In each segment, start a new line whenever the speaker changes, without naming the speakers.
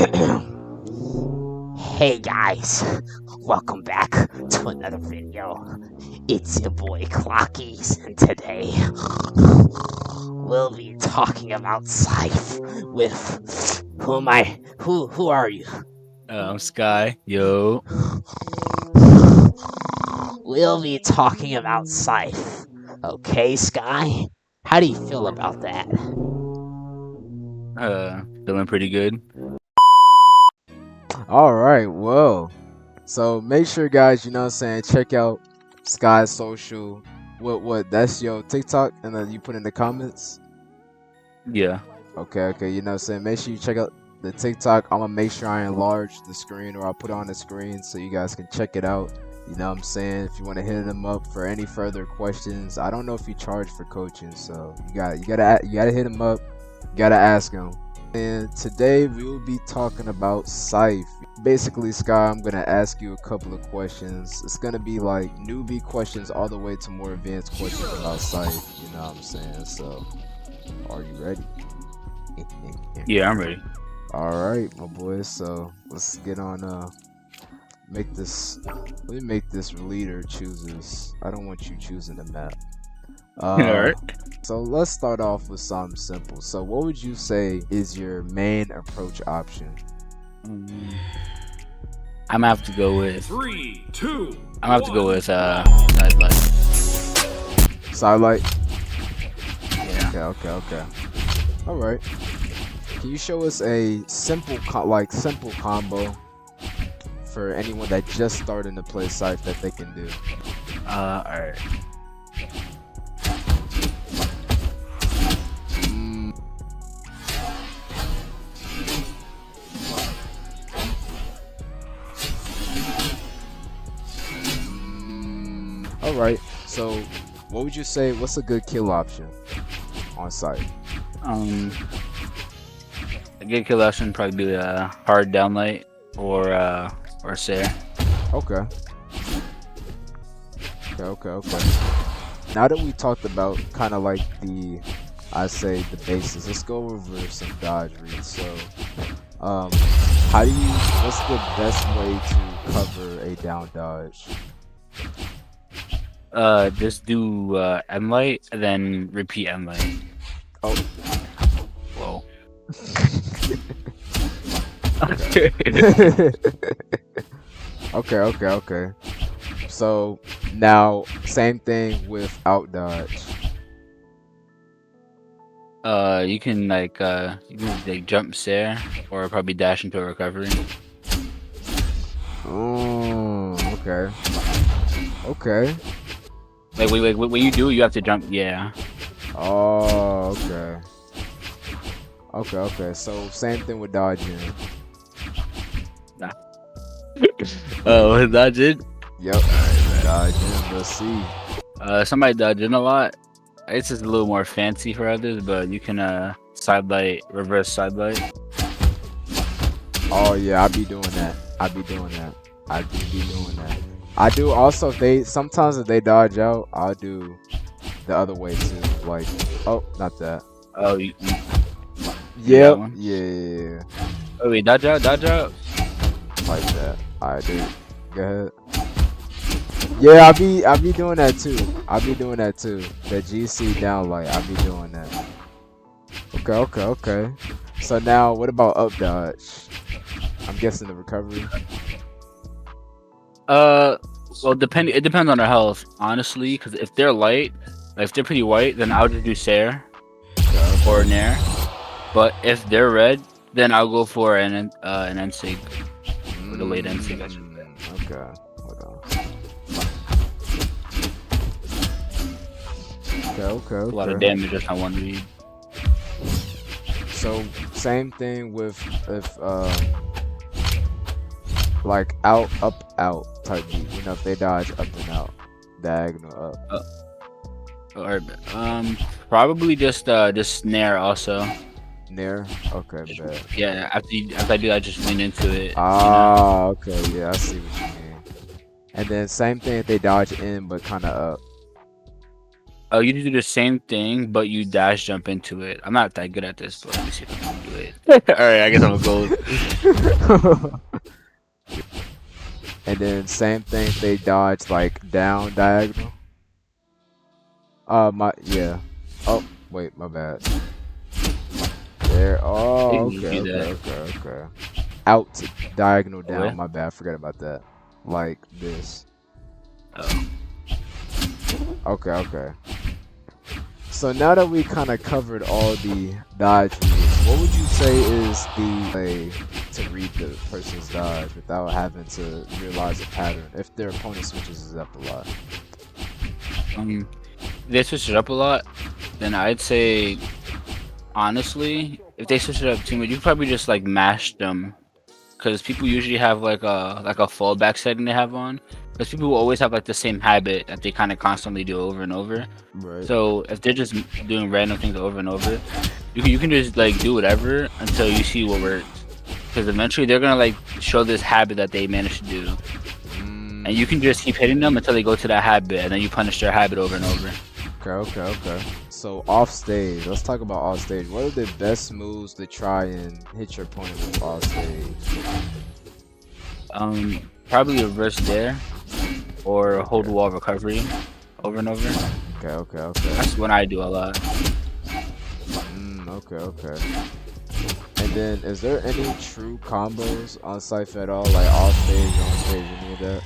Hey guys, welcome back to another video. It's your boy Clockies, and today we'll be talking about Scythe with who am I? Who are you?
I'm Sky. Yo.
We'll be talking about Scythe. Okay, Sky? How do you feel about that?
Feeling pretty good.
All right, well, so make sure, guys, you know what I'm saying, check out Sky's social. What? That's your TikTok, and then you put in the comments.
Yeah.
Okay, you know what I'm saying. Make sure you check out the TikTok. I'm gonna make sure I enlarge the screen, or I'll put it on the screen so you guys can check it out. You know what I'm saying. If you want to hit them up for any further questions, I don't know if you charge for coaching, so you gotta hit him up. You gotta ask him. And today we will be talking about Scythe. Basically, Sky, I'm gonna ask you a couple of questions. It's gonna be like newbie questions all the way to more advanced questions about Scythe. You know what I'm saying? So, are you ready?
Yeah, I'm ready.
All right, my boys. So let's get on. Make this. Let me make this leader chooses. I don't want you choosing the map.
Alright.
So let's start off with something simple. So what would you say is your main approach option?
I'm gonna have to go with
3, 2.
I'm gonna have to go with Sidelight.
Sidelight?
Yeah.
Okay. All right. Can you show us a simple combo for anyone that just starting to play Scythe that they can do?
Alright.
All right. So, what would you say? What's a good kill option on Scythe?
A good kill option would probably be hard downlight or Sair.
Okay. Now that we talked about kind of like I say the bases, let's go over some dodge reads. So, what's the best way to cover a down dodge?
Just do end light and then repeat end light.
Oh.
Whoa.
Okay. So now, same thing with out dodge.
You can like jump Sair or probably dash into a recovery.
Oh, okay.
Like when you do, you have to jump. Yeah.
Oh, okay. So same thing with dodging.
Nah. Oh, dodging.
Yep. Dodging. Let's see.
Somebody dodging a lot. It's just a little more fancy for others, but you can sidelight, reverse sidelight.
Oh yeah, I be doing that. I do be doing that. I do also, sometimes if they dodge out, I'll do the other way too. Like, oh, not that.
Oh,
Yep. Yeah.
Oh wait, dodge out.
Like that. Alright, dude. Go ahead. Yeah, I be doing that too. The GC down light, I be doing that. Okay. So now, what about up dodge? I'm guessing the recovery.
Well, it depends on their health, honestly. Because if they're light, like if they're pretty white, then I'll just do Sair or Nair. But if they're red, then I'll go for an NSIG or the late NSIG. I should say.
Okay. Hold on. Okay.
A lot of damage just on one read.
So same thing with if like out, up, out type beat. You know, if they dodge up and out, diagonal up.
Or probably just snare also.
Nair. Okay, bad.
Yeah, after I do that, just lean into it.
Ah, okay, yeah, I see what you mean. And then same thing if they dodge in, but kind of up.
You do the same thing, but you dash jump into it. I'm not that good at this, but let me see if I can do it. Alright, I guess I'm a gold.
And then same thing if they dodge like down diagonal. Yeah. Oh, wait, my bad. There. Oh,
You
okay,
do that.
okay. Out to diagonal down.
Where?
My bad. Forget about that. Like this.
Oh.
Okay. So now that we kind of covered all the dodge moves, what would you say is the way to read the person's dodge without having to realize a pattern if their opponent switches it up a lot?
If they switch it up a lot, then I'd say, honestly, if they switch it up too much, you probably just like mash them, because people usually have like a fallback setting they have on, because people will always have like the same habit that they kind of constantly do over and over.
Right.
So if they're just doing random things over and over, you can just like do whatever until you see what works, because eventually they're gonna like show this habit that they managed to do. And you can just keep hitting them until they go to that habit, and then you punish their habit over and over.
Okay. So off stage, let's talk about off stage. What are the best moves to try and hit your opponent with off stage?
Probably reverse dare or hold wall recovery over and over.
Okay.
That's what I do a lot.
Okay. And then, is there any true combos on Scythe at all, like off stage, on stage, any of that?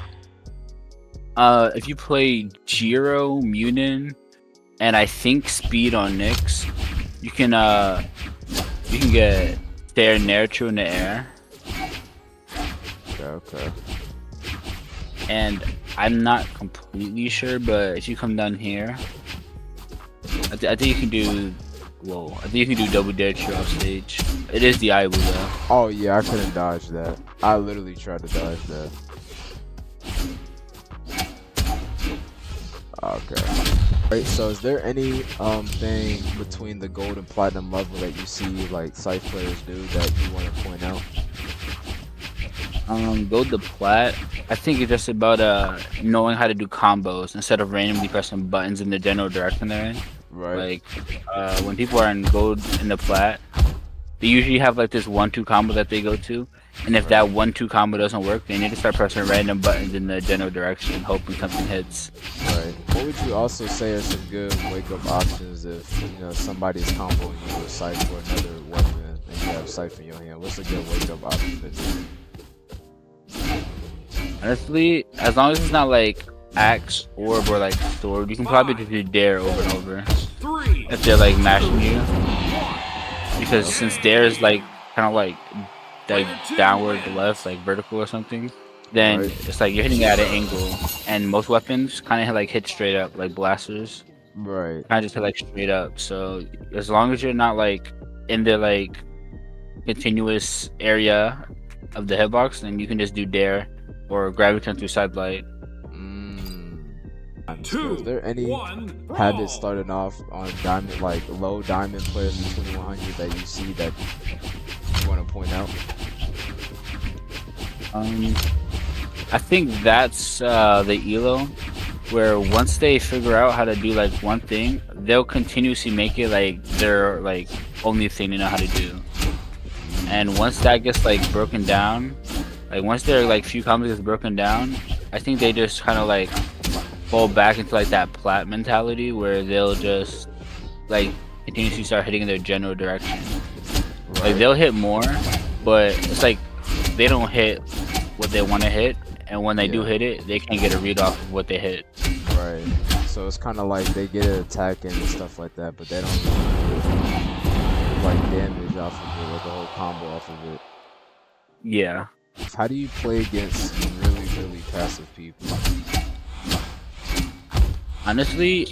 If you play Jiro, Munin, and I think Speed on Nyx, you can get Stare Nair True in the air.
Okay.
And I'm not completely sure, but if you come down here, I think you can do. Whoa! I think you can do double dare true off stage. It is the Aibu though.
Oh yeah, I couldn't dodge that. I literally tried to dodge that. Okay. Right, so is there any thing between the gold and platinum level that you see like Scythe players do that you want to point out?
Gold to plat. I think it's just about knowing how to do combos instead of randomly pressing buttons in the general direction they're in.
Right.
Like when people are in gold in the plat, they usually have like this 1-2 combo that they go to, and if that 1-2 combo doesn't work, they need to start pressing random buttons in the general direction, hoping something hits.
Right. What would you also say are some good wake up options if somebody's comboing you with Scythe or another weapon and you have Scythe in your hand? What's a good wake up option to do?
Honestly, as long as it's not like axe, orb, or like sword, you can probably just do dare over and over if they're like mashing you. Because since dare is like kind of like downward to left, like vertical or something, then it's like you're hitting at an angle, and most weapons kind of like hit straight up, like blasters.
Right.
Kind of just hit like straight up. So as long as you're not like in the like continuous area of the hitbox, then you can just do dare or graviton through side light.
Is there any habits starting off on diamond, like low diamond players in 2100 that you see that you want to point out?
I think that's the elo, where once they figure out how to do like one thing, they'll continuously make it like their like only thing they know how to do. And once that gets like broken down, like once their like few combos gets broken down, I think they just kind of like fall back into like that plat mentality where they'll just like continuously start hitting in their general direction. Like they'll hit more, but it's like they don't hit what they want to hit, and when they do hit it, they can't get a read off of what they hit.
Right. So it's kind of like they get an attack and stuff like that, but they don't really get like damage off of it, like a whole combo off of it.
Yeah.
How do you play against really passive people?
Honestly,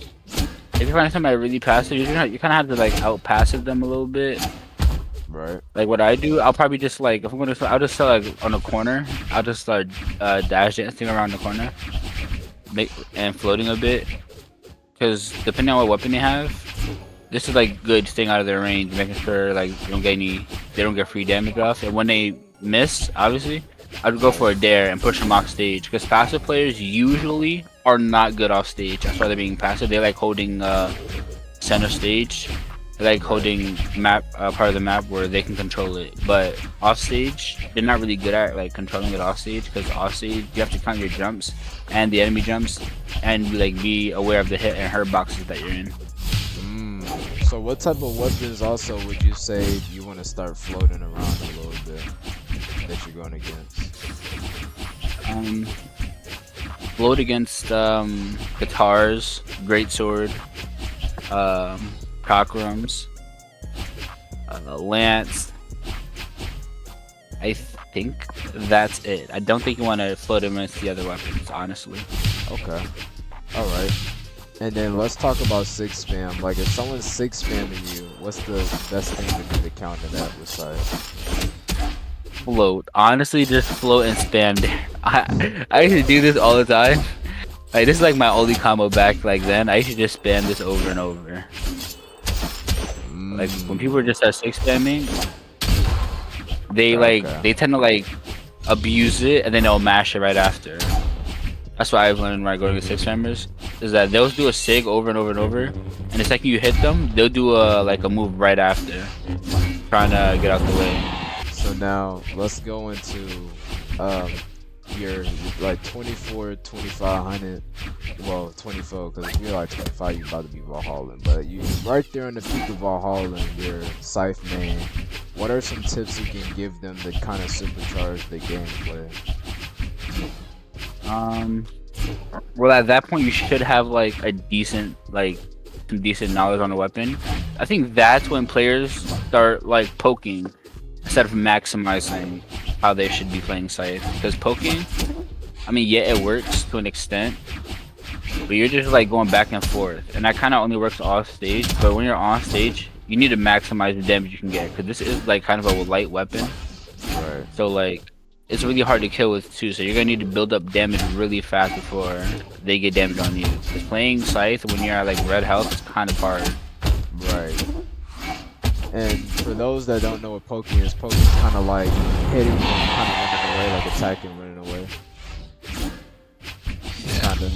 if you find somebody really passive, you kind of have to like out passive them a little bit.
Right.
Like what I do, I'll probably just like, if I'm gonna, I'll just start like on the corner. I'll just start dash dancing around the corner, and floating a bit. Because depending on what weapon they have, this is like good staying out of their range, making sure like they don't get free damage off. And when they miss, obviously, I'd go for a dare and push them off stage. Because passive players usually are not good off stage. That's why they're being passive. They like holding center stage. They like holding map part of the map where they can control it. But off stage, they're not really good at like controlling it off stage, because off stage you have to count your jumps and the enemy jumps and like be aware of the hit and hurt boxes that you're in.
So what type of weapons also would you say you want to start floating around a little bit that you're going against?
Float against guitars, greatsword, cockrums, lance. I think that's it. I don't think you want to float against the other weapons, honestly.
Okay. All right. And then let's talk about 6 spam. Like, if someone's 6 spamming you, what's the best thing to do to counter that with Scythe?
Float. Honestly, just float and spam. I used to do this all the time. Like, this is like my only combo back like then. I used to just spam this over and over. Like, when people just start 6 spamming, they they tend to like abuse it, and then they'll mash it right after. That's what I've learned when I go to 6 spammers, is that they'll do a sig over and over and over, and the second you hit them, they'll do a move right after, trying to get out the way.
So now let's go into your like 24, 2500. Well, 24, because if you're like 25, you're about to be Valhalla. But you right there in the peak of Valhalla, your Scythe main. What are some tips you can give them to kind of supercharge the gameplay?
Well, at that point you should have like a decent some decent knowledge on the weapon. I think that's when players start like poking instead of maximizing how they should be playing Scythe. Because poking, I mean, yeah, it works to an extent, but you're just like going back and forth, and that kind of only works off stage. But when you're on stage, you need to maximize the damage you can get, because this is like kind of a light weapon.
Right.
So like, it's really hard to kill with too, so you're gonna need to build up damage really fast before they get damage on you. Because playing Scythe when you're at like red health is kind of hard.
Right. And for those that don't know what poking is kind of like hitting and kind of running away, like attacking and running away. Kind of.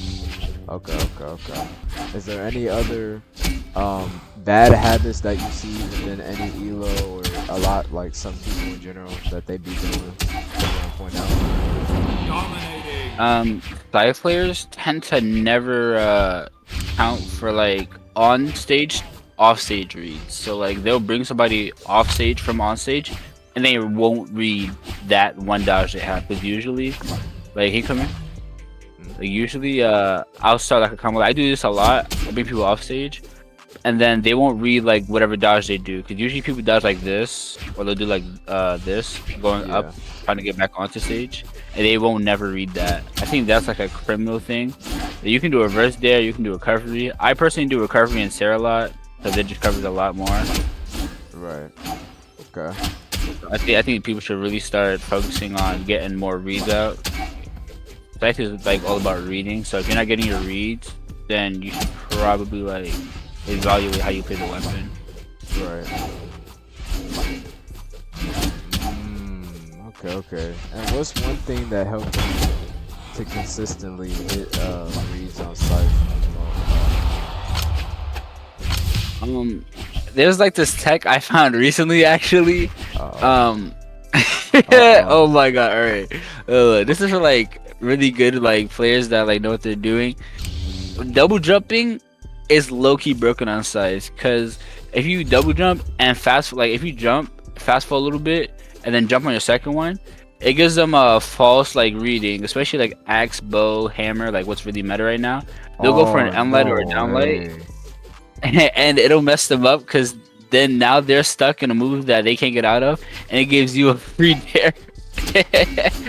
Okay. Is there any other bad habits that you see within any elo, or a lot, like some people in general, that they be doing that you want to point out?
Scythe players tend to never count for like on stage, off stage reads. So like they'll bring somebody off stage from on stage, and they won't read that one dodge they have, because usually, like, he come in. Like, usually, I'll start like a combo. I do this a lot. I bring people off stage, and then they won't read like whatever dodge they do, because usually people dodge like this, or they'll do like this, going up, trying to get back onto stage, and they won't never read that. I think that's like a criminal thing. You can do a reverse dare, you can do recovery. I personally do recovery and Sarah a lot, because it just covers a lot more.
Right. Okay.
I think people should really start focusing on getting more reads out. Scythe is like all about reading, so if you're not getting your reads, then you should probably like evaluate how you play the weapon.
Right. Okay. And what's one thing that helped you to consistently hit reads on Scythe?
There's like this tech I found recently, actually. Oh my god! All right, this is for like really good like players that like know what they're doing. Double jumping is low-key broken on Scythe, because if you double jump and if you jump fast fall a little bit and then jump on your second one, it gives them a false like reading, especially like axe, bow, hammer, like what's really meta right now. They'll go for an M-light or a downlight, and it'll mess them up, because then now they're stuck in a move that they can't get out of, and it gives you a free dare.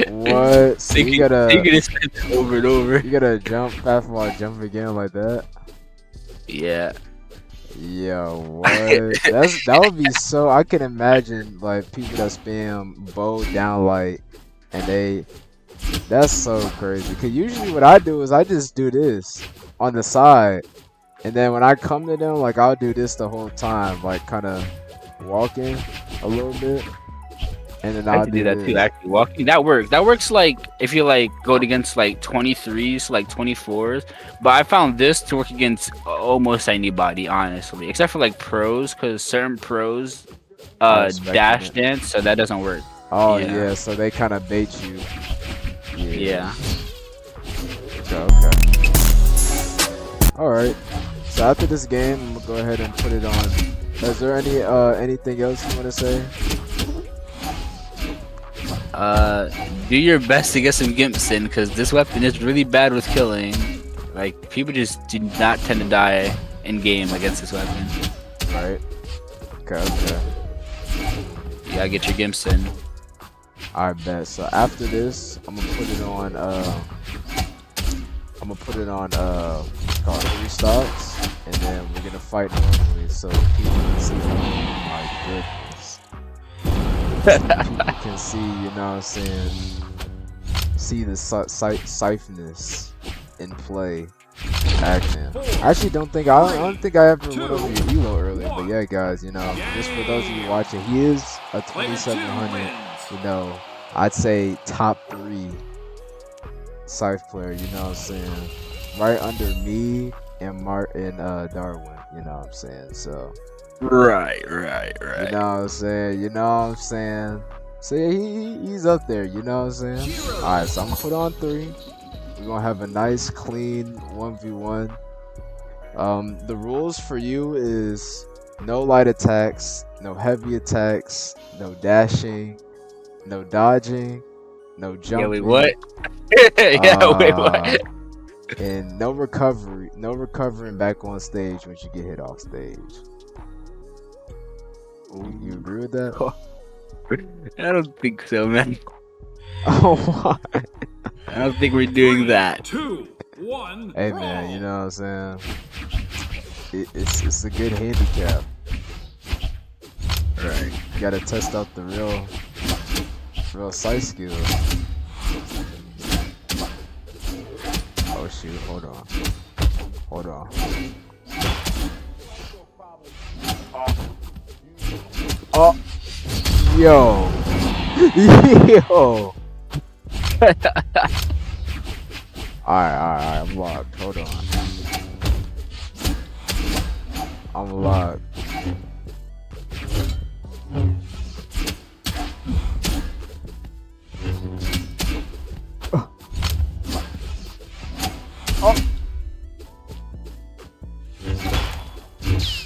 What? So you gotta
just over and over.
You gotta jump fast while jump again like that?
Yeah.
Yo, what? That would be so. I can imagine like people that spam bow downlight, and that's so crazy. Cause usually what I do is I just do this on the side, and then when I come to them, like I'll do this the whole time, like kind of walking a little bit. and then
I
I'll
have to do
do
that too.
this.
Actually, walking that works. That works like if you like going against like 23s, like 24s. But I found this to work against almost anybody, honestly, except for like pros, because certain pros
I respected
dash
it.
dance, so that doesn't work.
Oh
Yeah.
yeah, so they kind of bait you. Yeah.
Yeah.
Okay. All right. So after this game, I'm gonna go ahead and put it on. Is there anything else you want to say?
Do your best to get some gimps in, because this weapon is really bad with killing. Like people just do not tend to die in game against this weapon.
Right. Okay.
You gotta get your gimps in.
I bet. So after this, I'm gonna put it on. What's called 3 stocks, and then we're gonna fight normally, so people can see. Oh my goodness. People can see. You know what I'm saying? See the Scytheness in play. Action. I actually don't think I don't think I ever went over your elo earlier, but yeah, guys, you know, just for those of you watching, he is a 2700. You know, I'd say top 3 Scythe player. You know what I'm saying? Right under me and Martin Darwin. You know what I'm saying? So.
Right.
You know what I'm saying? So yeah, he's up there, you know what I'm saying? Alright, so I'm gonna put on 3. We're gonna have a nice clean 1v1. The rules for you is no light attacks, no heavy attacks, no dashing, no dodging, no jumping.
Yeah, wait, what? Wait, what?
And no recovering back on stage once you get hit off stage. You agree with that?
I don't think so, man.
Oh my.
I don't think we're doing that.
2, 1.
Hey man, you know what I'm saying? It's a good handicap.
Right.
You gotta test out the real Scythe skill. Oh shoot, hold on. Oh, yo. Alright, I'm locked. Hold on. I'm locked.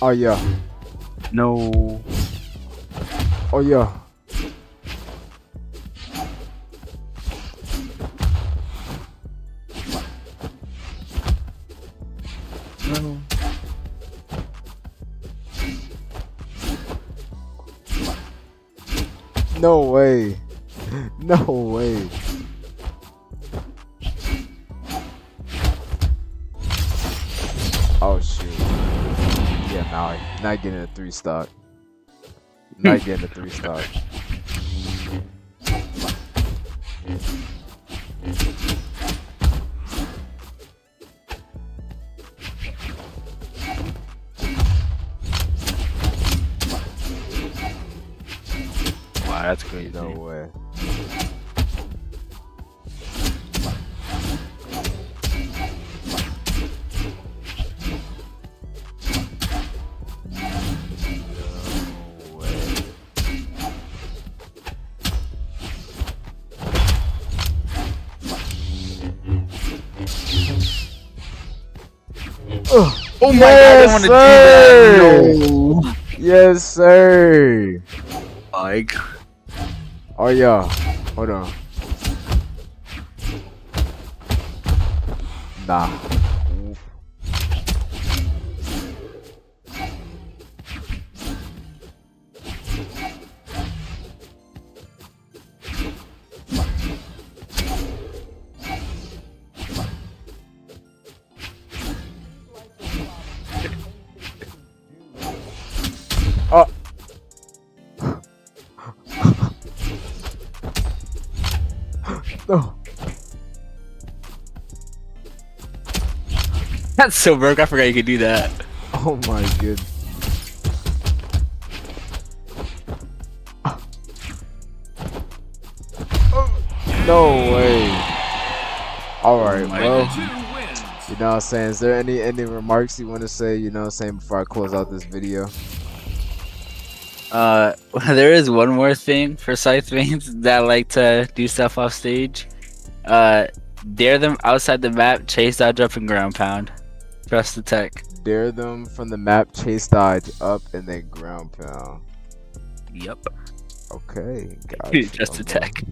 Oh yeah.
No.
Oh yeah.
No.
No way. No way. Oh shoot. Yeah, not getting a 3 stock. Not getting a 3 stock.
Wow, that's crazy.
No way.
Oh my
Yes,
god, I
sir!
want to do that. No.
Yes, sir.
Like,
Oh yeah. Hold on. Nah. Oh. No.
that's so broke. I forgot you could do that.
Oh my goodness. No way. Alright,
my
well,
goodness.
you know what I'm saying? Is there any remarks you want to say, you know what I'm saying, before I close out this video?
There is one more thing for Scythe mains that like to do stuff off stage. Dare them outside the map, chase, dodge up, and ground pound. Trust the tech.
Dare them from the map, chase, dodge, up, and then ground pound.
Yep.
Okay, gotcha.
Just the tech.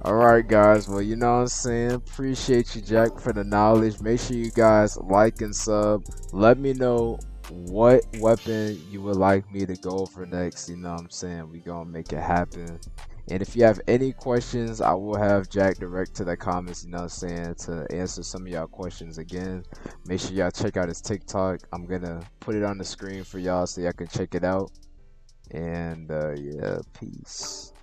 Alright guys, well you know what I'm saying, appreciate you Jack for the knowledge. Make sure you guys like and sub. Let me know what weapon you would like me to go over next, you know what I'm saying, we gonna make it happen. And if you have any questions, I will have Jack direct to the comments, you know what I'm saying, to answer some of y'all questions again. Make sure y'all check out his TikTok. I'm gonna put it on the screen for y'all so y'all can check it out. And yeah, peace.